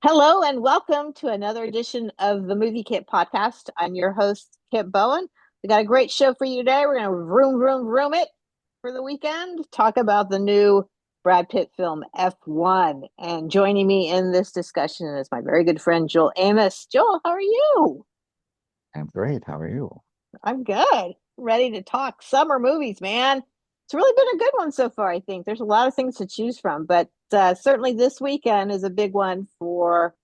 Hello and welcome to another edition of the Movie Kit podcast. I'm your host, Kit Bowen. We got a great show for you today. We're going to vroom it for the weekend, talk about the new Brad Pitt film F1. And joining me in this discussion is my very good friend, Joel Amos. Joel, how are you? I'm great. How are you? I'm good. Ready to talk summer movies, man. It's really been a good one so far, I think. There's a lot of things to choose from, but certainly this weekend is a big one for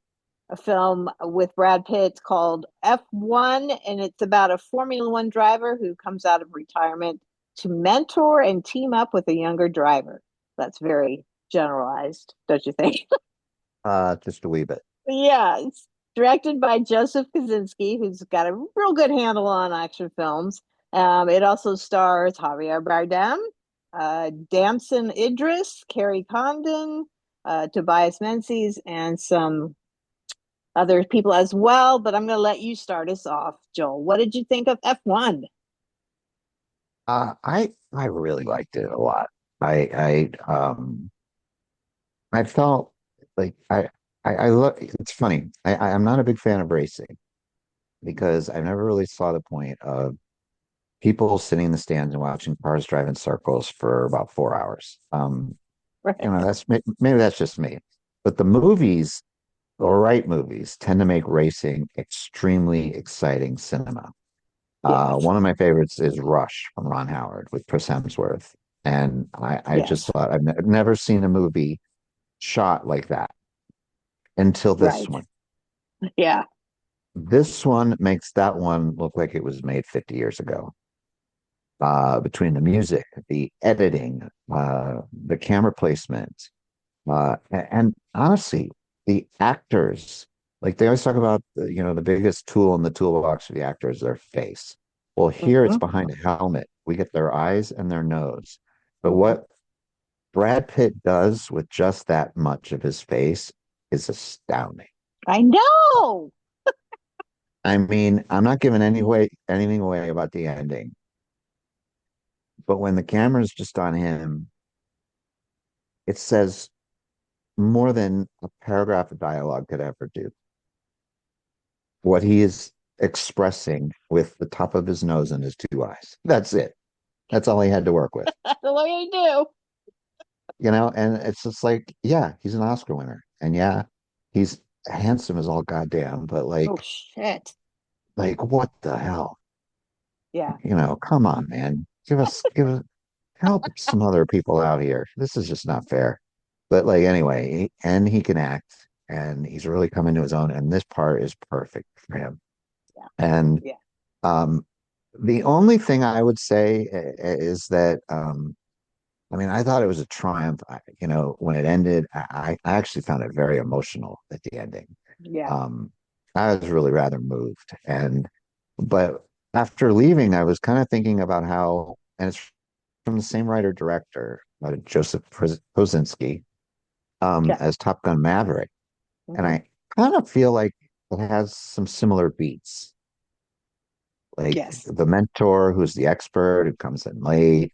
a film with Brad Pitt called F1, and it's about a Formula One driver who comes out of retirement to mentor and team up with a younger driver. That's very generalized, don't you think? Just a wee bit. Yeah, it's directed by Joseph Kosinski, who's got a real good handle on action films. It also stars Javier Bardem, Damson Idris, Kerry Condon, Tobias Menzies, and some other people as well, but I'm going to let you start us off, Joel. What did you think of F1? I really liked it a lot. I felt like I look. It's funny. I'm not a big fan of racing because I never really saw the point of people sitting in the stands and watching cars drive in circles for about 4 hours. Right. Maybe that's just me, but the movies, the right movies, tend to make racing extremely exciting cinema. Yes. One of my favorites is Rush from Ron Howard with Chris Hemsworth. And I just Yes. thought I've never seen a movie shot like that until this Right. one. Yeah. This one makes that one look like it was made 50 years ago. Between the music, the editing, the camera placement, and honestly, the actors, like they always talk about, the biggest tool in the toolbox for the actor is their face. Well, here it's Hmm. behind a helmet. We get their eyes and their nose. But Hmm. what Brad Pitt does with just that much of his face is astounding. I know. I mean, I'm not giving anything away about the ending, but when the camera's just on him, it says more than a paragraph of dialogue could ever do. What he is expressing with the top of his nose and his two eyes. That's it. That's all he had to work with, That's the way I do. and it's just like, yeah, he's an Oscar winner. And yeah, he's handsome as all goddamn, but Oh, like, shit. what the hell? Yeah. Come on, man. Help some other people out here. This is just not fair. But like, anyway, and he can act and he's really come into his own. And this part is perfect for him. Yeah. And Yeah. um, the only thing I would say is that, I mean, I thought it was a triumph. When it ended, I actually found it very emotional at the ending. Yeah. Um, I was really rather moved. But after leaving, I was kind of thinking about how, and it's from the same writer director, Joseph Kosinski, Okay. as Top Gun Maverick. And Hmm. I kind of feel like it has some similar beats, like Yes. the mentor who's the expert who comes in late,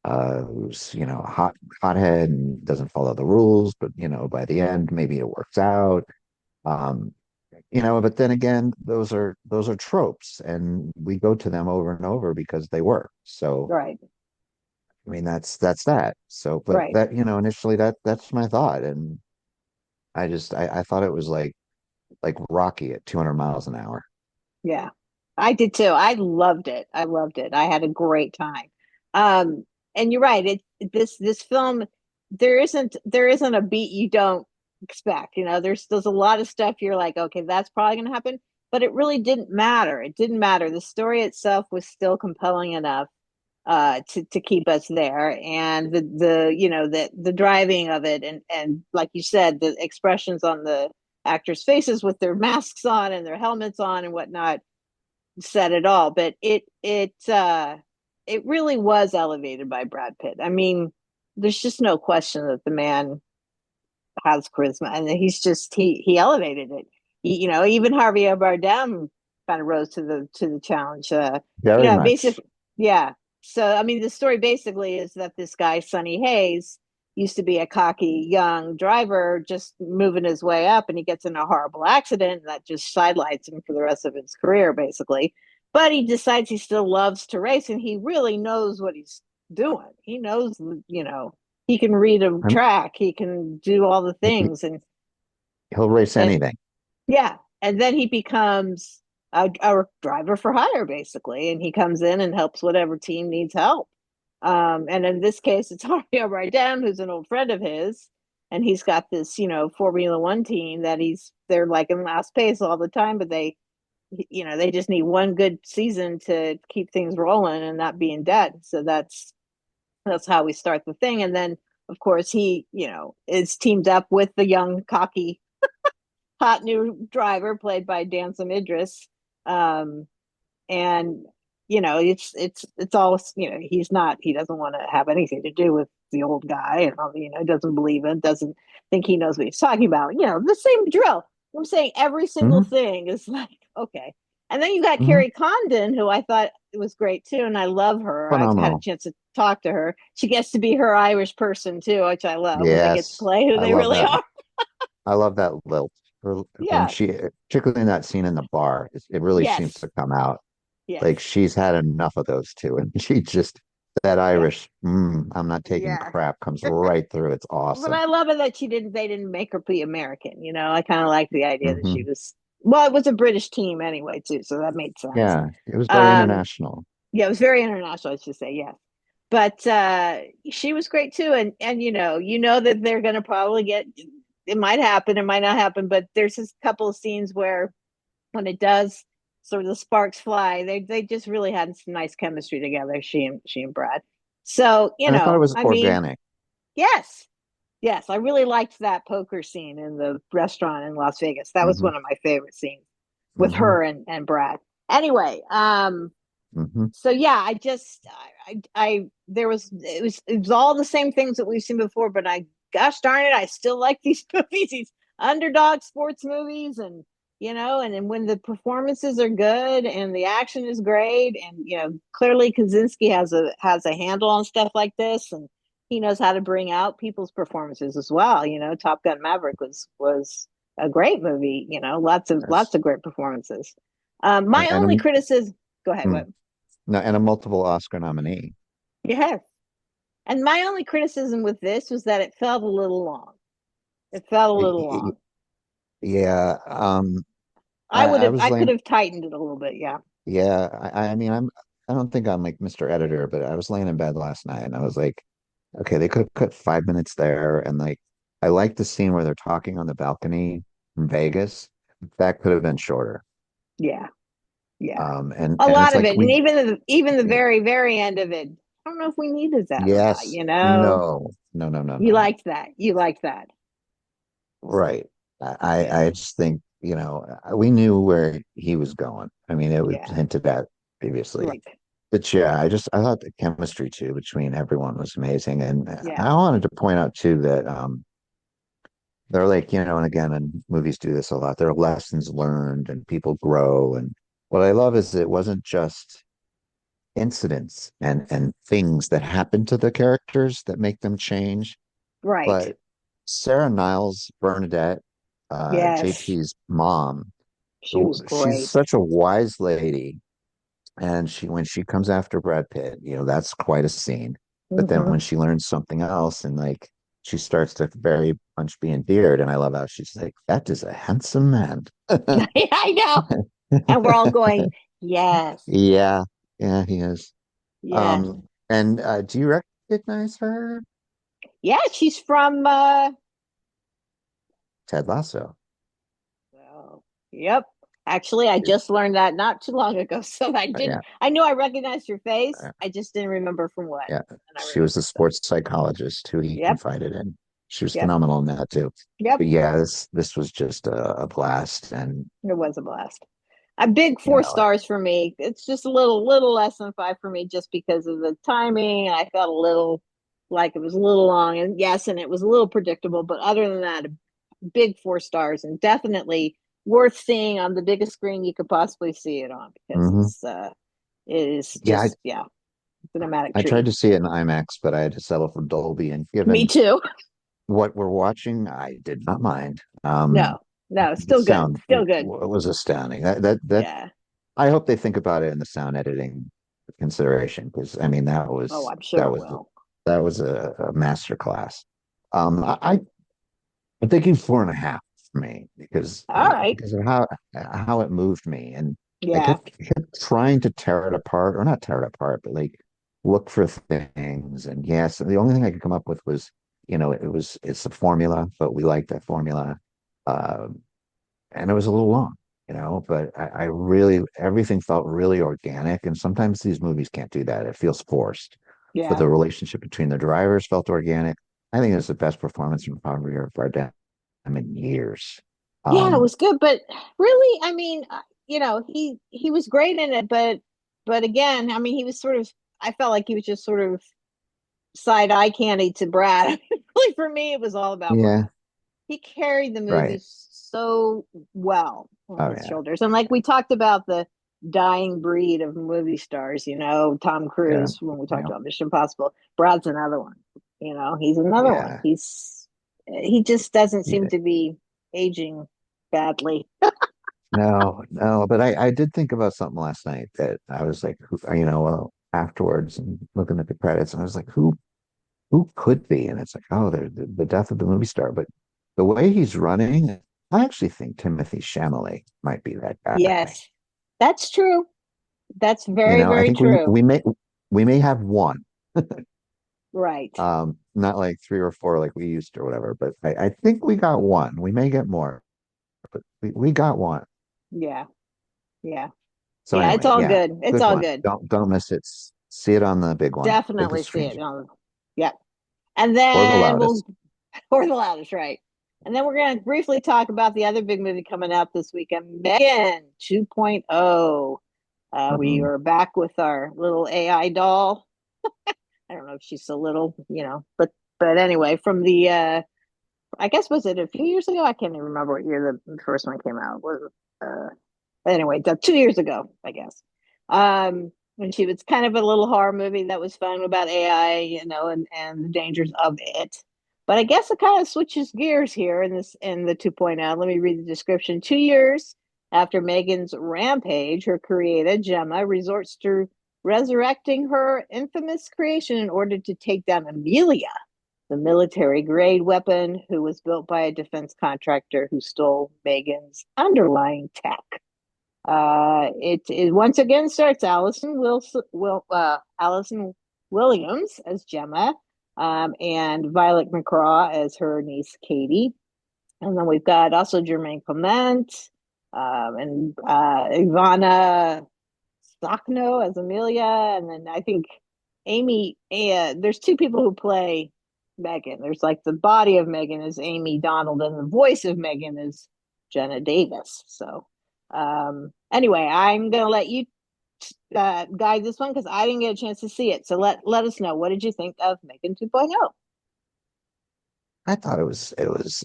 who's a hothead and doesn't follow the rules, but by the end maybe it works out. Um, but then again, those are tropes, and we go to them over and over because they work. So Right. I mean, that's that. So, but Right. that initially that's my thought, and I thought it was like Rocky at 200 miles an hour. Yeah. I did too. I loved it. I loved it. I had a great time. And you're right. This film, there isn't a beat you don't expect. There's a lot of stuff you're like, okay, that's probably gonna happen, but it really didn't matter. It didn't matter. The story itself was still compelling enough to keep us there, and the driving of it, and like you said, the expressions on the actors' faces with their masks on and their helmets on and whatnot said it all. But it really was elevated by Brad Pitt. I mean, there's just no question that the man has charisma, and he elevated it. Even Javier Bardem kind of rose to the challenge. Very much. Basically, yeah. So I mean, the story basically is that this guy Sonny Hayes used to be a cocky young driver just moving his way up, and he gets in a horrible accident that just sidelights him for the rest of his career, basically. But he decides he still loves to race, and he really knows what he's doing. He knows, he can read a I'm, track, he can do all the he, things, he'll race and anything. yeah, and then he becomes a driver for hire, basically, and he comes in and helps whatever team needs help. And in this case, it's Javier Bardem, who's an old friend of his, and he's got this, Formula One team that they're like in last place all the time, but they just need one good season to keep things rolling and not be in debt. So that's how we start the thing, and then of course he, is teamed up with the young cocky hot new driver played by Damson Idris. Um, and it's all, he doesn't want to have anything to do with the old guy, and doesn't believe it, doesn't think he knows what he's talking about. The same drill. I'm saying every single Hmm. thing is like, okay. And then you got Hmm. Kerry Condon, who I thought was great too, and I love her. I've had a Phenomenal. chance to talk to her. She gets to be her Irish person too, which I love when they get to Yes, play who I they love really that. are. I love that lilt. When Yeah. she, particularly in that scene in the bar, it really seems Yes. to come out. Yes. Like she's had enough of those two, and she just that Yeah. Irish, I'm not taking Yeah. crap comes right through. It's But awesome. I love it that they didn't make her be American. I kind of like the idea that she Hmm. was, well, it was a British team anyway, too. So that made sense. Yeah, it was very Um, international. yeah, it was very international, I should say. Yes. But she was great too. And that they're going to probably it might happen, it might not happen, but there's this couple of scenes where when it does, sort of the sparks fly, they just really had some nice chemistry together, she and Brad. So, And I thought it was I mean, organic. yes. Yes, I really liked that poker scene in the restaurant in Las Vegas. That was Hmm. one of my favorite scenes with Hmm. her and Brad. Anyway, Hmm. so yeah, there was it was all the same things that we've seen before, but gosh darn it, I still like these movies, these underdog sports movies, and and then when the performances are good and the action is great, and clearly Kosinski has a handle on stuff like this, and he knows how to bring out people's performances as well. Top Gun Maverick was a great movie. Lots Yes. of great performances. My And only criticism. Go ahead. What? no, and a multiple Oscar nominee. Yeah. And my only criticism with this was that it felt a little long. It felt a little long. Yeah. I was I could laying. have tightened it a little bit. Yeah. Yeah. I mean, I don't think I'm like Mr. Editor, but I was laying in bed last night and I was like, okay, they could have cut 5 minutes there, and like, I like the scene where they're talking on the balcony in Vegas. That could have been shorter. Yeah. Yeah. And A it's lot of like it. And we, even the very, very end of it. I don't know if we needed that or not, yes, no, no, no, no, You no, no. liked that. You liked that. Right. Yeah. I just think, we knew where he was going. I mean, it was Yeah. hinted at previously. Right. But yeah, I thought the chemistry too between everyone was amazing. And Yeah. I wanted to point out too that they're like, and again, and movies do this a lot, there are lessons learned and people grow. And what I love is it wasn't just incidents and things that happen to the characters that make them change, Right. but Sarah Niles Bernadette, Yes. JP's mom, She was she's great. such a wise lady. And when she comes after Brad Pitt, that's quite a scene. But then Hmm. when she learns something else and like she starts to very much be endeared, and I love how she's like, that is a handsome man. I know. And we're all going, yes, Yeah, yeah, he is. yes. And do you recognize her? Yeah, she's from Ted Lasso. oh, yep. Actually, I just learned that not too long ago. So Yeah, I knew I recognized your face. yeah, I just didn't remember from what. yeah. And I She was the remembered. So sports psychologist who he yep, confided in. She was yep, phenomenal in that too. yep. But yeah, this was just a blast, and It was a blast. A big you four know, stars for me. It's just a little less than five for me just because of the timing. I felt a little like it was a little long, and yes, and it was a little predictable. But other than that, a big four stars, and definitely worth seeing on the biggest screen you could possibly see it on, because mhm. it is Yeah, just, yeah. cinematic I tried treat. to see it in IMAX, but I had to settle for Dolby. And Me given too. what we're watching, I did not mind. No, no, The still good. sound Still good. was astounding. That Yeah. I hope they think about it in the sound editing consideration because I mean Oh, I'm sure that it was will. a master class. I'm thinking 4.5 for me All right. because of how it moved me, and I Yeah. kept trying to tear it apart, or not tear it apart, but like look for things. And yes, the only thing I could come up with was, it's a formula, but we like that formula, um, and it was a little long, but I really everything felt really organic, and sometimes these movies can't do that. It feels forced. But Yeah. the relationship between the drivers felt organic. I think it's the best performance from Javier Bardem in years. Yeah, it Um, was good, but really, I mean, he was great in it, but again, I mean, he was sort of I felt like he was just sort of side eye candy to Brad. I mean, really, for me, it was all about Brad. yeah, He carried the movie right. so well on Oh his yeah, shoulders. And like we talked about the dying breed of movie stars, Tom yeah, Cruise when we talked yeah, about Mission Impossible. Brad's another one. He's another one. yeah. He just doesn't seem Yeah. to be aging badly. No, no, but I did think about something last night that I was like, afterwards and looking at the credits, and I was like, who could be? And it's like, oh, the death of the movie star. But the way he's running, I actually think Timothy Chalamet might be that guy. Yes, that's true. That's very, I very think true. we may have one, Right. not like three or four like we used to or whatever, but I think we got one. We may get more, but we got one. Yeah. Yeah. So Yeah. It's anyway, all yeah, good. It's good all one. good. Don't miss it. See it on the big one, Definitely biggest see screen, it. Yeah. And or the then we'll loudest. or the loudest, right? And then we're going to briefly talk about the other big movie coming out this weekend, Megan 2.0. We Mhm. are back with our little AI doll. I don't know if she's so little, but anyway, from the I guess was it a few years ago? I can't even remember what year the first one came out. Was anyway, 2 years ago, I guess. And she was kind of a little horror movie that was fun about AI, and the dangers of it. But I guess it kind of switches gears here in the 2.0. Let me read the description. 2 years after Megan's rampage, her creator, Gemma, resorts to resurrecting her infamous creation in order to take down Amelia, the military grade weapon who was built by a defense contractor who stole Megan's underlying tech. It once again starts Allison Williams as Gemma, and Violet McCraw as her niece Katie, and then we've got also Jermaine Clement, and Ivana Stockno as Amelia, and then I think Amy. There's two people who play Megan. There's like the body of Megan is Amy Donald, and the voice of Megan is Jenna Davis. So, anyway, I'm gonna let you guide this one because I didn't get a chance to see it. So let us know, what did you think of Megan 2.0? I thought it was,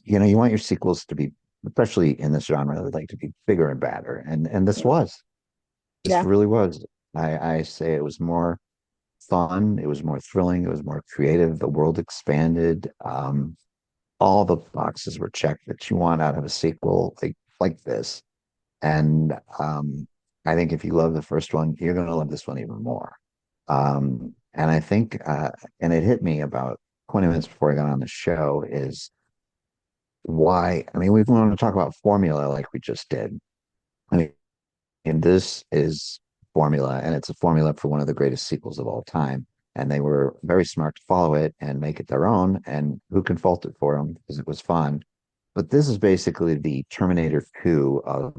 you want your sequels to be, especially in this genre, they like to be bigger and badder. And this Yeah. really was. I say it was more fun, it was more thrilling, it was more creative, the world expanded. All the boxes were checked that you want out of a sequel like this. And I think if you love the first one, you're going to love this one even more. And I think, and it hit me about 20 minutes before I got on the show, is why, I mean, we want to talk about formula like we just did. I mean, and this is formula, and it's a formula for one of the greatest sequels of all time. And they were very smart to follow it and make it their own. And who can fault it for them because it was fun. But this is basically the Terminator 2 of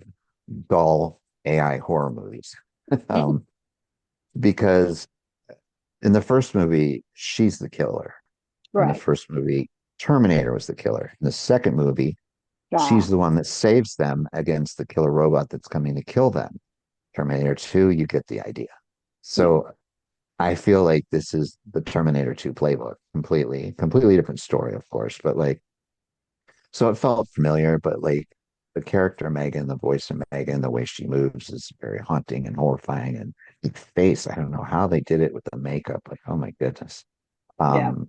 dull AI horror movies. um, because in the first movie, she's the killer. In the Right. first movie, Terminator was the killer. In the second movie, she's Ah, the one that saves them against the killer robot that's coming to kill them. Terminator 2, you get the idea. yeah. So I feel like this is the Terminator 2 playbook completely different story, of course, but like, so it felt familiar, but like the character Megan, the voice of Megan, the way she moves is very haunting and horrifying. And face. I don't know how they did it with the makeup. Like, oh my goodness. Yeah. Um,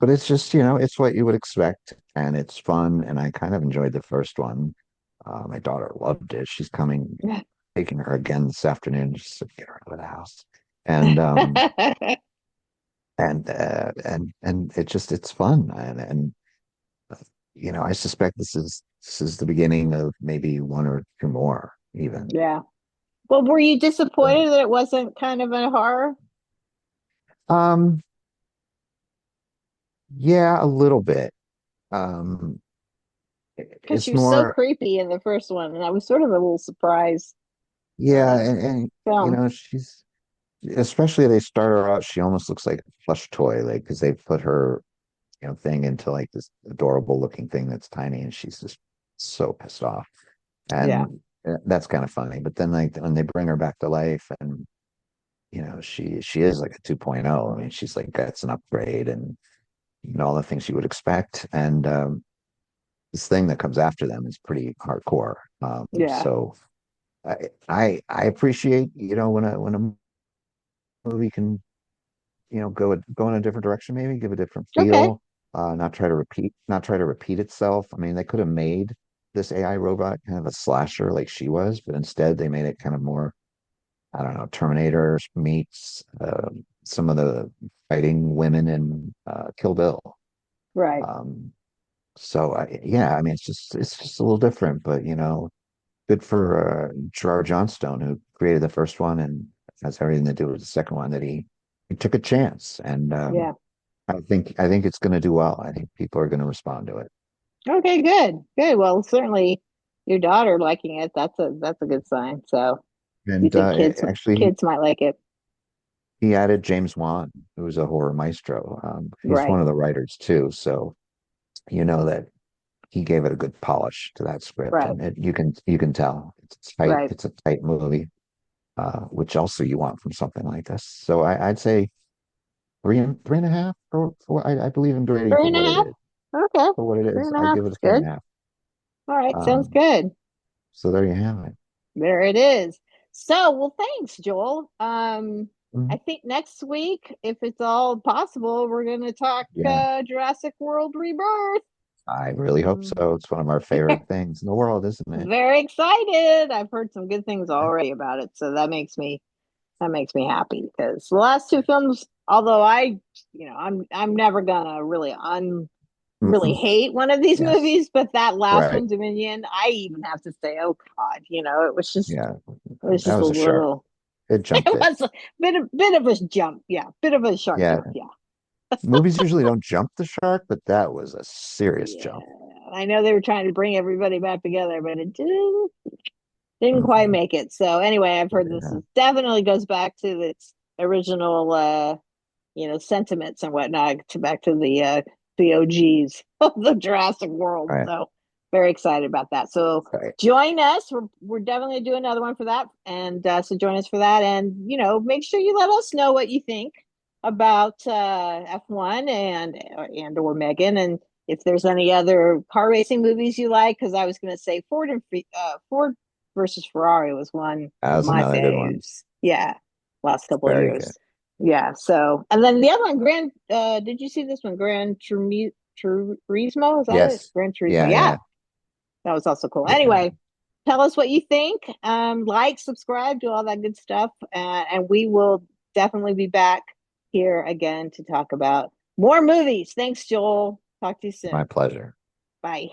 but it's just, it's what you would expect, and it's fun. And I kind of enjoyed the first one. My daughter loved it. She's coming, taking her again this afternoon just to get her out of the house. And and it's fun, and I suspect this is the beginning of maybe one or two more even. Yeah. Well, were you So, disappointed that it wasn't kind of a horror? um, yeah, a little bit. Um, Because she it's was so more, creepy in the first one, and I was sort of a little surprised. yeah, Uh, and film. she's especially they start her out. She almost looks like a plush toy, like because they put her thing into like this adorable looking thing that's tiny, and she's just so pissed off, Yeah. and that's kind of funny. But then like when they bring her back to life, and she is like a 2.0. I mean, she's like gets an upgrade and all the things you would expect, and this thing that comes after them is pretty hardcore. Yeah. So I appreciate when a movie can go in a different direction, maybe give a different Okay. feel, not try to repeat itself. I mean, they could have made this AI robot kind of a slasher like she was, but instead they made it kind of more, I don't know, Terminator meets some of the fighting women in Kill Bill. Right. Um, so yeah, I mean, it's just a little different, but good for Gerard Johnstone who created the first one and has everything to do with the second one that he took a chance, and Yeah. I think it's going to do well. I think people are going to respond to it. Okay, good. Good. Well, certainly your daughter liking it, that's a good sign. So you And think actually, kids might like it. he added James Wan, who's a horror maestro. He's Right. one of the writers too, so you know that he gave it a good polish to that script, Right. and you can tell it's tight. Right. It's a tight movie, which also you want from something like this. So I'd say three and a half, or I believe in grading Three for and a what it half. is. Okay. For what it Three is, and a I half give it a is three and good. a half. All right. Sounds Um, good. so there you have it. There it is. So, well, thanks, Joel. I Mhm. think next week, if it's all possible, we're going to talk Yeah, Jurassic World Rebirth. I really hope Mm. so. It's one of our favorite things in the world, isn't it? Very excited. I've heard some good things already about it, so that makes me happy because the last two films, although I'm never gonna really Mhm. hate one of these Yes, movies, but that last right. one, Dominion, I even have to say, oh God, Yeah, it was that just a was a shark. little, It it jumped it. was a bit of a jump, yeah, bit of a shark Yeah, jump, yeah, movies usually don't jump the shark, but that was a serious yeah. jump. I know they were trying to bring everybody back together, but it didn't quite Mhm. make it. So anyway, I've heard this Yeah, is definitely goes back to its original sentiments and whatnot, to back to the OGs of the Jurassic World. right, So very excited about that. So right. join us. We're definitely gonna do another one for that, and so join us for that. And make sure you let us know what you think about F1 and or Megan, and if there's any other car racing movies you like. Because I was gonna say Ford versus Ferrari was one That of was my another good one. faves. Yeah, last couple of Very good. years. Yeah. So, and then the other one, did you see this one? Turismo? Is that it? Yes. Gran Turismo. Yeah, Yeah. yeah, That was also cool. yeah. Anyway, tell us what you think. Like, subscribe, do all that good stuff. And we will definitely be back here again to talk about more movies. Thanks, Joel. Talk to you My soon. pleasure. Bye.